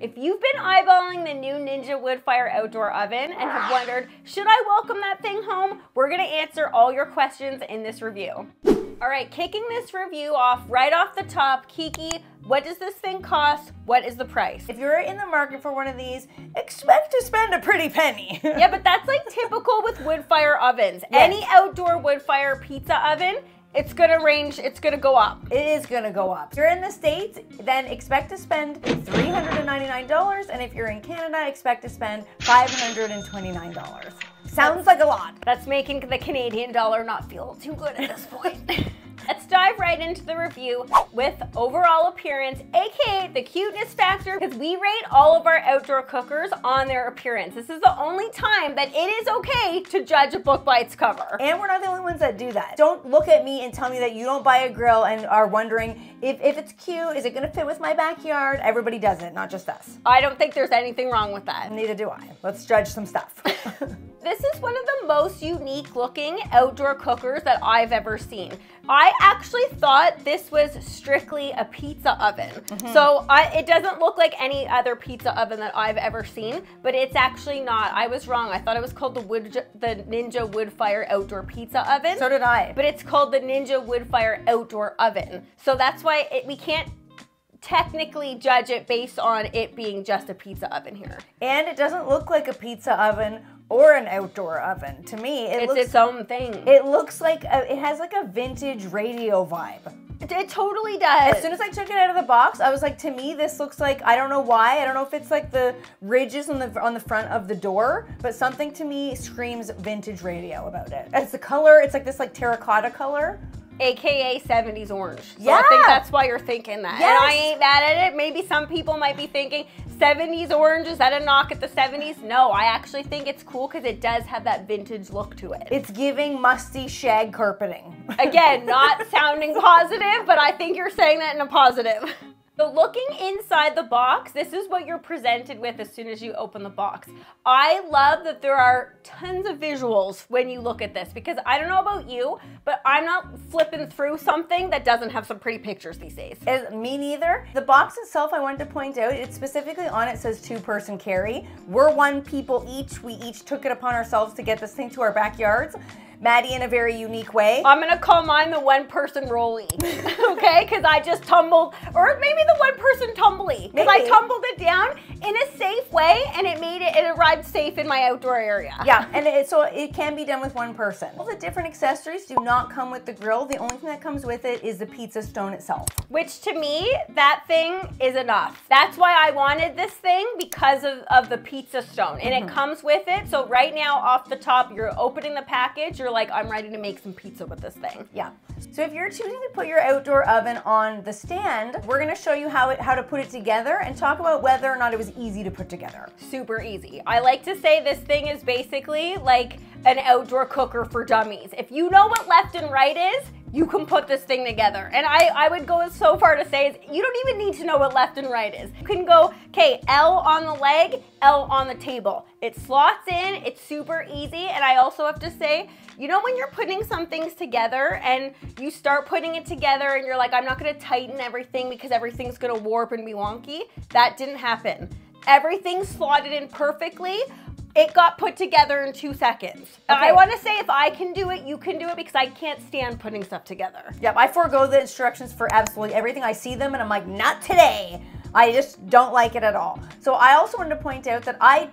If you've been eyeballing the new Ninja Woodfire Outdoor Oven and have wondered, should I welcome that thing home? We're gonna answer all your questions in this review. All right, kicking this review off right off the top, Kiki, what does this thing cost? What is the price? If you're in the market for one of these, expect to spend a pretty penny. Yeah, but that's like typical with woodfire ovens. Yes. Any outdoor woodfire pizza oven, it's gonna go up. It is gonna go up. If you're in the States, then expect to spend $399, and if you're in Canada, expect to spend $529. Sounds like a lot. That's making the Canadian dollar not feel too good at this point. Let's dive right into the review with overall appearance, aka the cuteness factor, because we rate all of our outdoor cookers on their appearance. This is the only time that it is okay to judge a book by its cover. And we're not the only ones that do that. Don't look at me and tell me that you don't buy a grill and are wondering if it's cute, is it gonna fit with my backyard? Everybody does it, not just us. I don't think there's anything wrong with that. Neither do I. Let's judge some stuff. This is one of the most unique looking outdoor cookers that I've ever seen. I actually thought this was strictly a pizza oven. So it doesn't look like any other pizza oven that I've ever seen, but it's actually not. I was wrong. I thought it was called the Ninja Woodfire Outdoor Pizza Oven. So did I. But it's called the Ninja Woodfire Outdoor Oven. So that's why we can't technically judge it based on it being just a pizza oven here. And it doesn't look like a pizza oven or an outdoor oven. To me, it's its own thing. It looks like, it has like a vintage radio vibe. It totally does. As soon as I took it out of the box, I was like, to me, this looks like, I don't know why. I don't know if it's like the ridges on the front of the door, but something to me screams vintage radio about it. It's the color, it's like this like terracotta color. AKA 70s orange. So Yeah. I think that's why you're thinking that. Yes. And I ain't mad at it. Maybe some people might be thinking 70s orange, is that a knock at the 70s? No, I actually think it's cool because it does have that vintage look to it. It's giving musty shag carpeting. Again, not sounding positive, but I think you're saying that in a positive. So looking inside the box, this is what you're presented with as soon as you open the box. I love that there are tons of visuals when you look at this, because I don't know about you, but I'm not flipping through something that doesn't have some pretty pictures these days. Me neither. The box itself, I wanted to point out, it's specifically on it says 2-person carry. We're 1 people each. We each took it upon ourselves to get this thing to our backyards. Maddie in a very unique way. I'm gonna call mine the 1-person rolly, okay? Because I just tumbled, or maybe the 1-person tumbly, because I tumbled it down in a safe way, and it arrived safe in my outdoor area. Yeah, and so it can be done with 1 person. All the different accessories do not come with the grill. The only thing that comes with it is the pizza stone itself. Which to me, that thing is enough. That's why I wanted this thing, because of the pizza stone, and it comes with it. So right now, off the top, you're opening the package, you're like, I'm ready to make some pizza with this thing. Yeah. So if you're choosing to put your outdoor oven on the stand, we're gonna show you how to put it together and talk about whether or not it was easy to put together. Super easy. I like to say this thing is basically like an outdoor cooker for dummies. If you know what left and right is, you can put this thing together. And I would go so far to say is you don't even need to know what left and right is. You can go, okay, L on the leg, L on the table. It slots in, it's super easy. And I also have to say, you know when you're putting some things together and you start putting it together and you're like, I'm not gonna tighten everything because everything's gonna warp and be wonky? That didn't happen. Everything slotted in perfectly. It got put together in 2 seconds. Okay. I want to say if I can do it, you can do it, because I can't stand putting stuff together. Yep, I forego the instructions for absolutely everything. I see them and I'm like, not today. I just don't like it at all. So I also wanted to point out that I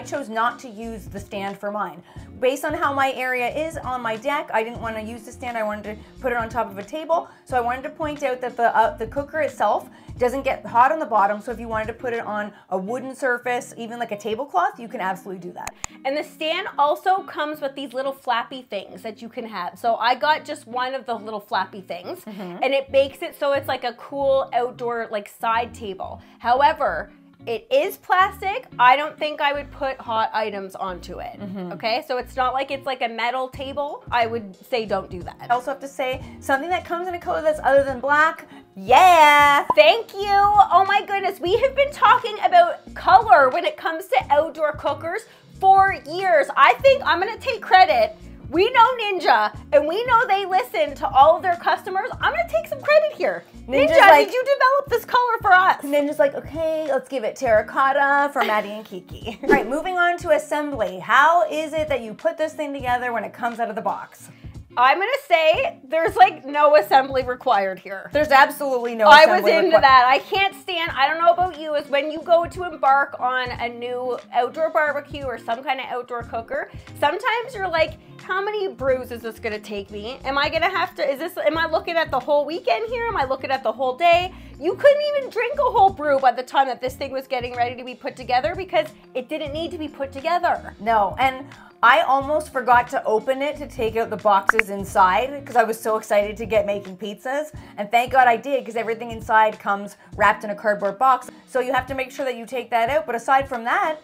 chose not to use the stand for mine. Based on how my area is on my deck, I didn't want to use the stand. I wanted to put it on top of a table. So I wanted to point out that the cooker itself doesn't get hot on the bottom. So if you wanted to put it on a wooden surface, even like a tablecloth, you can absolutely do that. And the stand also comes with these little flappy things that you can have. So I got just one of the little flappy things, and it makes it so it's like a cool outdoor like side table. However, it is plastic. I don't think I would put hot items onto it, okay? So it's not like it's like a metal table. I would say don't do that. I also have to say, something that comes in a color that's other than black, yeah! Thank you. Oh my goodness, we have been talking about color when it comes to outdoor cookers for years. I think I'm gonna take credit. We know Ninja, and we know they listen to all of their customers. I'm gonna take some credit here. Ninja, like, did you develop this color for us? Ninja's like, okay, let's give it terracotta for Maddie and Kiki. All right, moving on to assembly. How is it that you put this thing together when it comes out of the box? I'm gonna say there's like no assembly required here. There's absolutely no I assembly was into that. I can't stand, I don't know about you, is when you go to embark on a new outdoor barbecue or some kind of outdoor cooker, sometimes you're like, how many brews is this gonna take me? Am I gonna have to, am I looking at the whole weekend here? Am I looking at the whole day? You couldn't even drink a whole brew by the time that this thing was getting ready to be put together because it didn't need to be put together. No, and I almost forgot to open it to take out the boxes inside because I was so excited to get making pizzas. And thank God I did, because everything inside comes wrapped in a cardboard box. So you have to make sure that you take that out. But aside from that,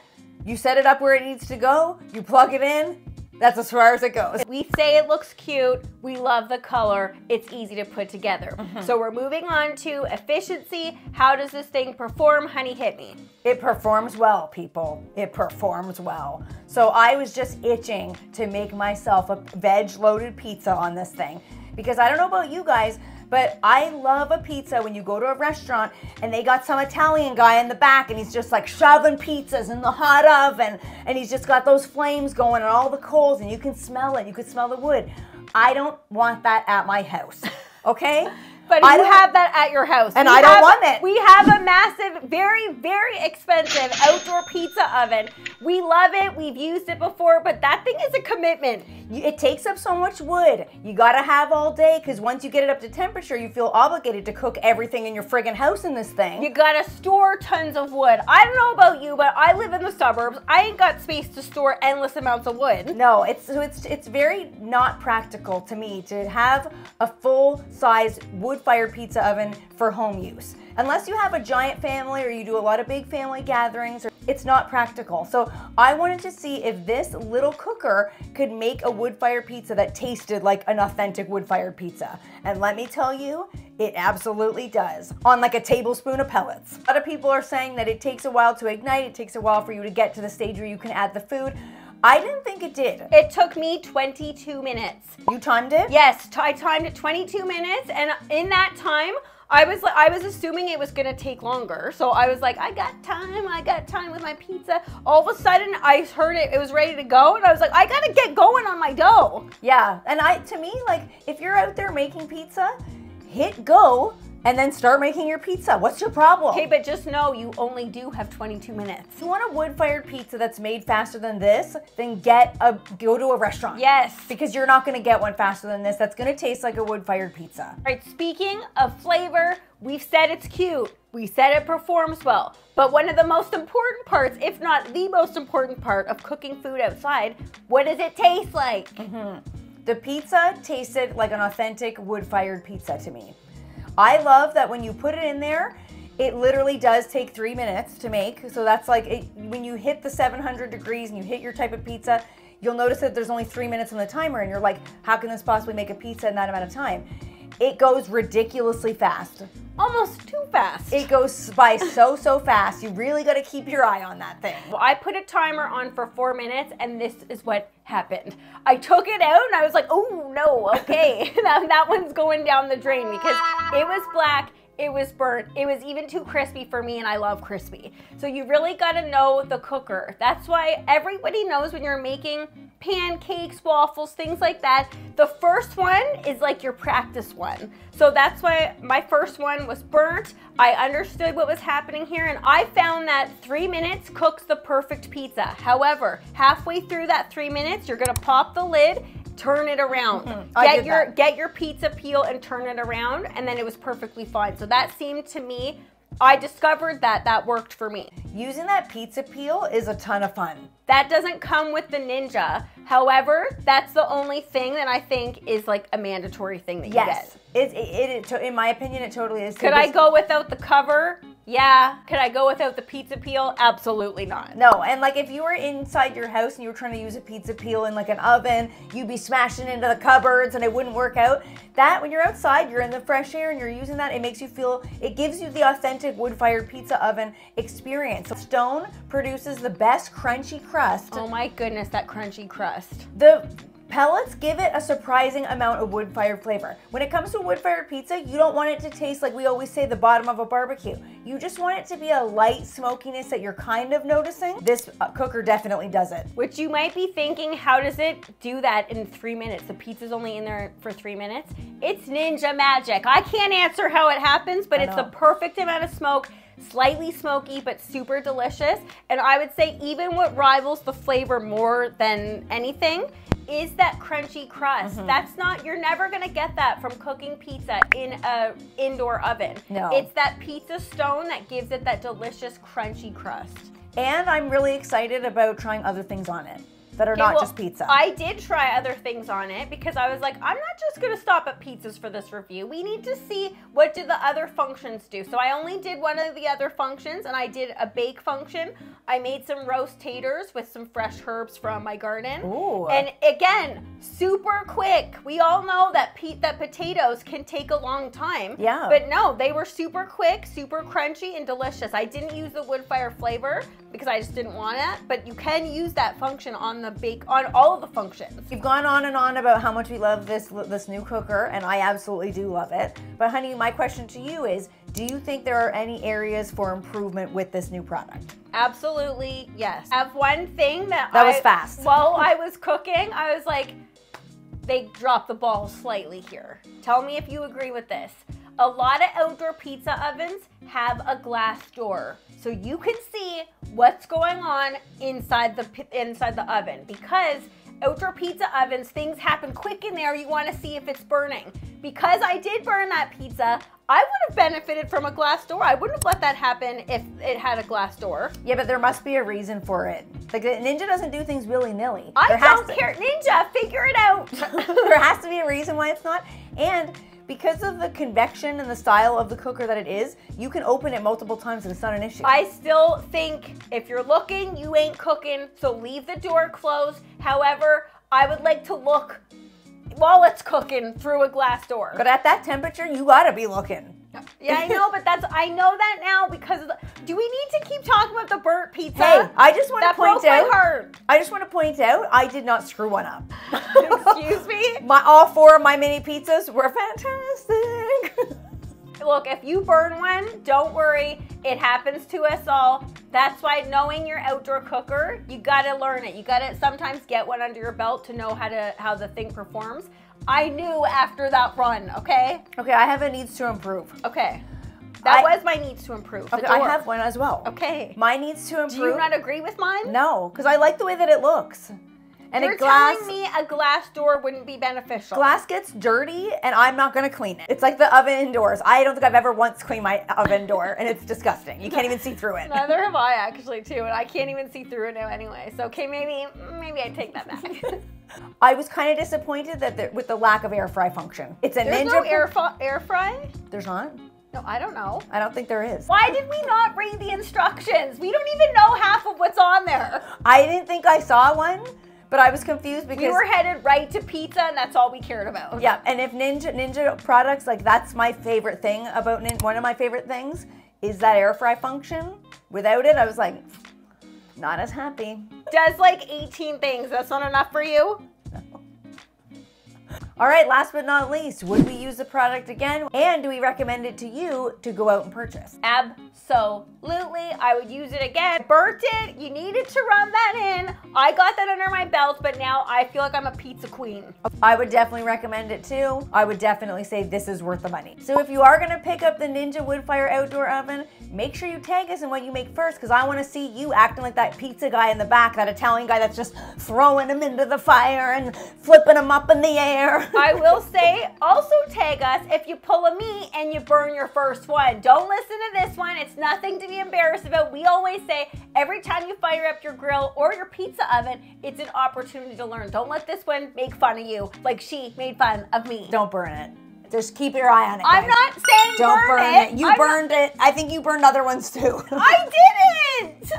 you set it up where it needs to go, you plug it in, that's as far as it goes. We say it looks cute, we love the color, it's easy to put together. So we're moving on to efficiency. How does this thing perform? Honey, hit me. It performs well, people. It performs well. So I was just itching to make myself a veg-loaded pizza on this thing. Because I don't know about you guys, but I love a pizza when you go to a restaurant and they got some Italian guy in the back and he's just like shoving pizzas in the hot oven and he's just got those flames going and all the coals and you can smell it. You can smell the wood. I don't want that at my house, okay? But you have that at your house. And I don't want it. We have a massive, very, very expensive outdoor pizza oven. We love it. We've used it before, but that thing is a commitment. It takes up so much wood. You gotta have all day, because once you get it up to temperature, you feel obligated to cook everything in your friggin' house in this thing. You gotta store tons of wood. I don't know about you, but I live in the suburbs. I ain't got space to store endless amounts of wood. No, it's very not practical to me to have a full-size wood-fired pizza oven for home use. Unless you have a giant family or you do a lot of big family gatherings, it's not practical. So I wanted to see if this little cooker could make a wood-fired pizza that tasted like an authentic wood-fired pizza. And let me tell you, it absolutely does, on like a tablespoon of pellets. A lot of people are saying that it takes a while to ignite, it takes a while for you to get to the stage where you can add the food. I didn't think it did. It took me 22 minutes. You timed it? Yes, I timed it 22 minutes, and in that time, I was assuming it was gonna take longer. So I was like, I got time with my pizza. All of a sudden, I heard it was ready to go, and I was like, I gotta get going on my dough. Yeah, and to me, like, if you're out there making pizza, hit go, and then start making your pizza. What's your problem? Okay, but just know you only do have 22 minutes. If you want a wood-fired pizza that's made faster than this, then go to a restaurant. Yes. Because you're not gonna get one faster than this that's gonna taste like a wood-fired pizza. All right, speaking of flavor, we've said it's cute. We said it performs well. But one of the most important parts, if not the most important part of cooking food outside, what does it taste like? The pizza tasted like an authentic wood-fired pizza to me. I love that when you put it in there, it literally does take 3 minutes to make. So that's like, when you hit the 700 degrees and you hit your type of pizza, you'll notice that there's only 3 minutes on the timer and you're like, how can this possibly make a pizza in that amount of time? It goes ridiculously fast. Almost too fast. It goes by so fast. You really got to keep your eye on that thing. Well, I put a timer on for 4 minutes and this is what happened. I took it out and I was like, oh no, okay. that one's going down the drain because it was black, it was burnt, it was even too crispy for me, and I love crispy. So you really gotta know the cooker. That's why everybody knows when you're making pancakes, waffles, things like that, the first one is like your practice one. So that's why my first one was burnt. I understood what was happening here, and I found that 3 minutes cooks the perfect pizza. However, halfway through that 3 minutes, you're gonna pop the lid, turn it around. Get your pizza peel and turn it around, and then it was perfectly fine. So that seemed to me, I discovered that worked for me. Using that pizza peel is a ton of fun. That doesn't come with the Ninja. However, that's the only thing that I think is like a mandatory thing that you get. Yes, in my opinion, it totally is. Could I go without the cover? Yeah. Could I go without the pizza peel? Absolutely not. No, and like if you were inside your house and you were trying to use a pizza peel in like an oven, you'd be smashing into the cupboards and it wouldn't work out. That, when you're outside, you're in the fresh air and you're using that, it makes you feel, it gives you the authentic wood-fired pizza oven experience. Stone produces the best crunchy crust. Oh my goodness, that crunchy crust. Pellets give it a surprising amount of wood-fired flavor. When it comes to wood-fired pizza, you don't want it to taste like we always say the bottom of a barbecue. You just want it to be a light smokiness that you're kind of noticing. This cooker definitely does it. Which you might be thinking, how does it do that in 3 minutes? The pizza's only in there for 3 minutes. It's ninja magic. I can't answer how it happens, but it's the perfect amount of smoke. Slightly smoky, but super delicious. And I would say even what rivals the flavor more than anything is that crunchy crust. That's not, you're never gonna get that from cooking pizza in a indoor oven. No. It's that pizza stone that gives it that delicious crunchy crust. And I'm really excited about trying other things on it that are not just pizza. I did try other things on it because I was like, I'm not just gonna stop at pizzas for this review. We need to see what do the other functions do. So I only did one of the other functions, and I did a bake function. I made some roast taters with some fresh herbs from my garden. Ooh. And again, super quick. We all know that potatoes can take a long time. Yeah. But no, they were super quick, super crunchy, and delicious. I didn't use the wood fire flavor because I just didn't want it, but you can use that function on the on all of the functions. We've gone on and on about how much we love this new cooker, and I absolutely do love it. But honey, my question to you is, do you think there are any areas for improvement with this new product? Absolutely, yes. I have one thing that was fast. While I was cooking, I was like, they dropped the ball slightly here. Tell me if you agree with this. A lot of outdoor pizza ovens have a glass door, so you can see what's going on inside the oven. Because outdoor pizza ovens, things happen quick in there. You want to see if it's burning. Because I did burn that pizza, I would have benefited from a glass door. I wouldn't have let that happen if it had a glass door. Yeah, but there must be a reason for it. Like, Ninja doesn't do things willy-nilly. I don't care. Ninja, figure it out. There has to be a reason why it's not. And because of the convection and the style of the cooker that it is, you can open it multiple times and it's not an issue. I still think if you're looking, you ain't cooking, so leave the door closed. However, I would like to look while it's cooking through a glass door. But at that temperature, you gotta be looking. Yeah, I know, but I know that now because of do we need to keep talking about the burnt pizza? Hey, I just want to point out. My heart. I just want to point out, I did not screw one up. Excuse me? All 4 of my mini pizzas were fantastic. Look, if you burn one, don't worry. It happens to us all. That's why knowing your outdoor cooker, you gotta learn it. You gotta sometimes get one under your belt to know how the thing performs. I knew after that run, okay? Okay, I have a needs to improve. Okay. That was my needs to improve. Okay, I have one as well. Okay. My needs to improve. Do you not agree with mine? No, because I like the way that it looks. And You're telling me a glass door wouldn't be beneficial. Glass gets dirty and I'm not gonna clean it. It's like the oven indoors. I don't think I've ever once cleaned my oven door and it's disgusting. You can't even see through it. Neither have I actually too, and I can't even see through it now anyway. So okay, maybe I take that back. I was kind of disappointed that with the lack of air fry function. It's a There's Ninja. no air fry? There's not? No, I don't know. I don't think there is. Why did we not read the instructions? We don't even know half of what's on there. I didn't think I saw one. But I was confused because we were headed right to pizza, and that's all we cared about. Yeah, and if Ninja products, like that's my favorite thing about one of my favorite things is that air fry function. Without it, I was like, not as happy. Does like 18 things. That's not enough for you? No. All right, last but not least, would we use the product again? And do we recommend it to you to go out and purchase? Absolutely, I would use it again. Burnt it, you needed to rub that in. I got that under my belt, but now I feel like I'm a pizza queen. I would definitely recommend it too. I would definitely say this is worth the money. So if you are gonna pick up the Ninja Woodfire Outdoor Oven, make sure you tag us in what you make first, because I wanna see you acting like that pizza guy in the back, that Italian guy that's just throwing them into the fire and flipping them up in the air. I will say, also tag us if you pull a me and you burn your first one. Don't listen to this one. It's nothing to be embarrassed about. We always say every time you fire up your grill or your pizza oven, it's an opportunity to learn. Don't let this one make fun of you like she made fun of me. Don't burn it. Just keep your eye on it, I'm guys. not saying Don't burn it. You burned it. I think you burned other ones too. I didn't!